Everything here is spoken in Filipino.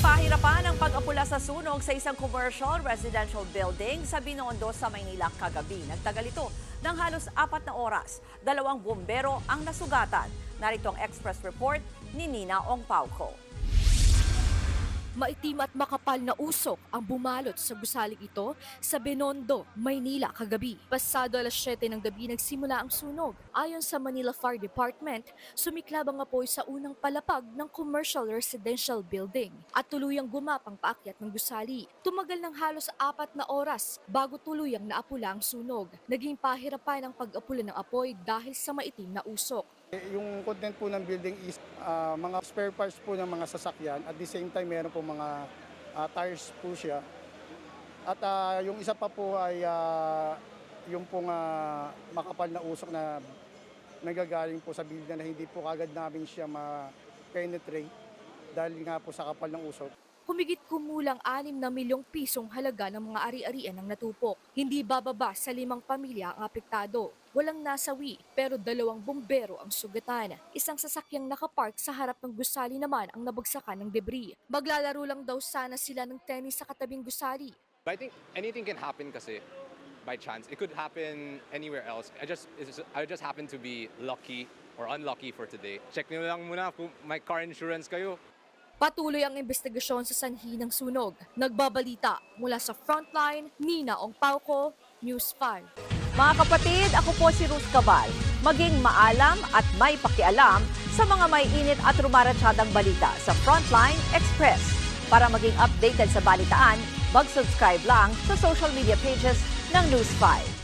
pahirapan ang pag-apula sa sunog sa isang commercial residential building sa Binondo sa Maynila kagabi. Nagtagal ito ng halos 4 na oras. 2 bumbero ang nasugatan. Narito ang express report ni Nina Ongpauco. Maitim at makapal na usok ang bumalot sa gusaling ito sa Binondo, Maynila kagabi. Pasado alas 7 ng gabi nagsimula ang sunog. Ayon sa Manila Fire Department, sumiklab ang apoy sa unang palapag ng commercial residential building at tuluyang gumapang paakyat ng gusali. Tumagal ng halos 4 na oras bago tuluyang naapula ang sunog. Naging pahirapan ang pag-apula ng apoy dahil sa maitim na usok. Yung content po ng building is mga spare parts po ng mga sasakyan. At the same time, meron po mga tires po siya. At yung isa pa po ay yung pong makapal na usok na nagagaling po sa building na hindi po kagad namin siya ma-penetrate dahil nga po sa kapal ng usok. Humigit kumulang 6 na milyong pisong halaga ng mga ari-arian ang natupok. Hindi bababa sa 5 pamilya ang apektado. Walang nasawi pero 2 bumbero ang sugatan. Isang sasakyang nakapark sa harap ng gusali naman ang nabagsakan ng debris. Maglalaro lang daw sana sila ng tennis sa katabing gusali. But I think anything can happen kasi by chance. It could happen anywhere else. I just happen to be lucky or unlucky for today. Check niyo lang muna kung may car insurance kayo. Patuloy ang investigasyon sa sanhi ng sunog. Nagbabalita mula sa Frontline, Nina Ongpauco, News 5. Mga kapatid, ako po si Ruth Cabal. Maging maalam at may pakialam sa mga may init at rumaratsadang balita sa Frontline Express. Para maging updated sa balitaan, mag-subscribe lang sa social media pages ng News 5.